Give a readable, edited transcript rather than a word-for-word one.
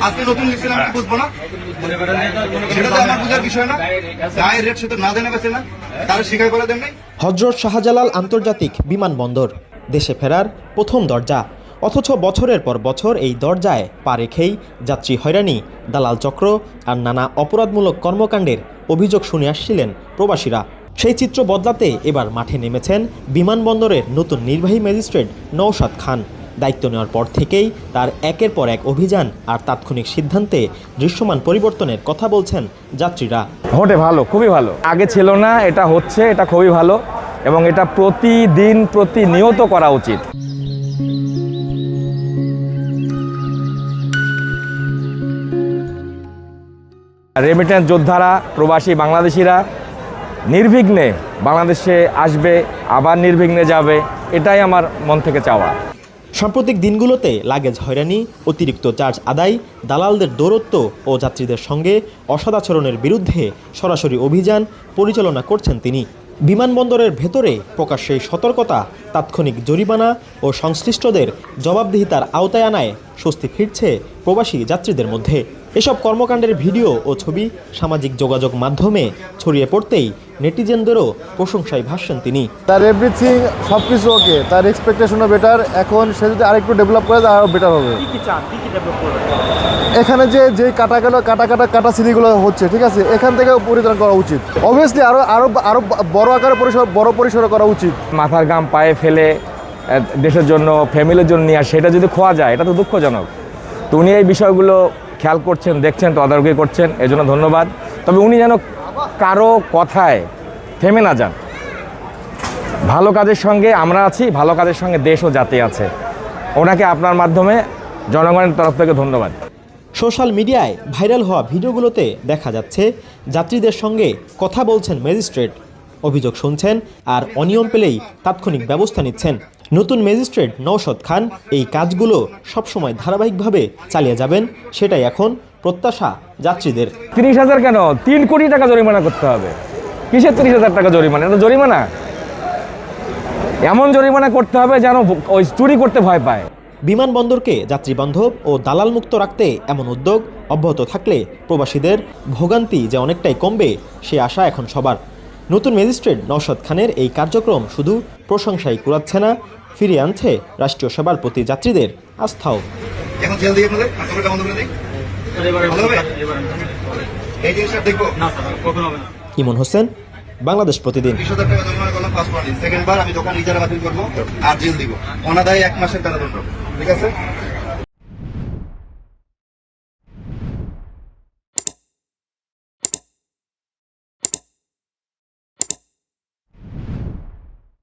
আজকে নতুন লিখছেন আমি বুঝবো না, সেটা তো আমার বুঝার বিষয় না। গায়ের রেট সে তো না দেনে বেছে না, তারা স্বীকার করে দেন নাই। হযরত শাহজালাল আন্তর্জাতিক বিমানবন্দর দেশে ফেরার প্রথম দরজা, অথচ বছরের পর বছর এই দরজায় পা রেখেই যাত্রী হয়রানি, দালাল চক্র আর নানা অপরাধমূলক কর্মকাণ্ডের অভিযোগ শুনে আসছিলেন প্রবাসীরা। সেই চিত্র বদলাতে এবার মাঠে নেমেছেন বিমানবন্দরের নতুন নির্বাহী ম্যাজিস্ট্রেট নওশাদ খান। দায়িত্ব নেওয়ার পর থেকেই তার একের পর এক অভিযান আর তাৎক্ষণিক সিদ্ধান্তে দৃশ্যমান পরিবর্তনের কথা বলছেন যাত্রীরা। ঘটে ভালো, খুবই ভালো। আগে ছিল না, এটা হচ্ছে, এটা খুবই ভালো এবং এটা প্রতিদিন প্রতিনিয়ত করা উচিত। রেমিটেন্স যোদ্ধারা, প্রবাসী বাংলাদেশিরা নির্বিঘ্নে বাংলাদেশে আসবে, আবার নির্বিঘ্নে যাবে, এটাই আমার মন থেকে চাওয়া। সাম্প্রতিক দিনগুলোতে লাগেজ হয়রানি, অতিরিক্ত চার্জ আদায়, দালালদের দৌরত্ব ও যাত্রীদের সঙ্গে অসদাচরণের বিরুদ্ধে সরাসরি অভিযান পরিচালনা করছেন তিনি। বিমানবন্দরের ভেতরে প্রকাশ্যে সতর্কতা, তাৎক্ষণিক জরিমানা ও সংশ্লিষ্টদের জবাবদিহিতার আওতায় আনায় স্বস্তি ফিরছে প্রবাসী যাত্রীদের মধ্যে। এসব কর্মকাণ্ডের ভিডিও ও ছবি সামাজিক যোগাযোগ মাধ্যমে ছড়িয়ে পড়তেই নেটিজেনদেরও প্রশংসায় ভাসছেন তিনি। তার এভরিথিং সব কিছু ওকে, তার এক্সপেকটেশনও বেটার। এখন সে যদি আরেকটু ডেভেলপ করে আরও বেটার হবে। এখানে যে কাটা সিঁড়িগুলো হচ্ছে, ঠিক আছে, এখান থেকে পরিচালনা করা উচিত। অবভিয়াসলি আরও বড় আকারে বড় পরিসরে করা উচিত। মাথার ঘাম পায়ে ফেলে দেশের জন্য, ফ্যামিলির জন্য নিয়ে আসে, সেটা যদি খোয়া যায় এটা তো দুঃখজনক। তো উনি এই বিষয়গুলো খেয়াল করছেন, দেখছেন, তদারকি করছেন, এজন্য ধন্যবাদ। তবে উনি যেন কারো কথায় থেমে না যান। ভালো কাজের সঙ্গে আমরা আছি, ভালো কাজের সঙ্গে দেশ ও জাতি আছে। ওনাকে আপনার মাধ্যমে জনগণের তরফ থেকে ধন্যবাদ। সোশ্যাল মিডিয়ায় ভাইরাল হওয়া ভিডিওগুলোতে দেখা যাচ্ছে যাত্রীদের সঙ্গে কথা বলছেন ম্যাজিস্ট্রেট, অভিযোগ শুনছেন আর অনিয়ম পেলেই তাৎক্ষণিক ব্যবস্থা নিচ্ছেন। নতুন ম্যাজিস্ট্রেট নওশাদ খান এই কাজগুলো সবসময় ধারাবাহিকভাবে চালিয়ে যাবেন, সেটাই এখন প্রত্যাশা যাত্রীদের। 30,000 কেন, 3 কোটি টাকা জরিমানা করতে হবে। কিসের 30,000 টাকা জরিমানা? এটা জরিমানা, এমন জরিমানা করতে হবে যেন ওই চুরি করতে ভয় পায়। বিমানবন্দরকে যাত্রীবান্ধব ও দালাল মুক্ত রাখতে এমন উদ্যোগ অব্যাহত থাকলে প্রবাসীদের ভোগান্তি যে অনেকটাই কমবে, সে আশা এখন সবার। নতুন ম্যাজিস্ট্রেট নওশাদ খানের এই কার্যক্রম শুধু প্রশংসাই কুড়াচ্ছে না, ফিরিয়ে আনছে রাষ্ট্রীয় সেবার প্রতি যাত্রীদের আস্থাও। ইমন হোসেন, বাংলাদেশ প্রতিদিন। 20,000 টাকা জরিমানা করলাম ফার্স্ট ওয়ার্নিং, সেকেন্ড বার আমি দোকান ইজারা বাতিল করবো আর জেল দিব, অনাদায়ী 1 মাসের কারাদণ্ড, ঠিক আছে।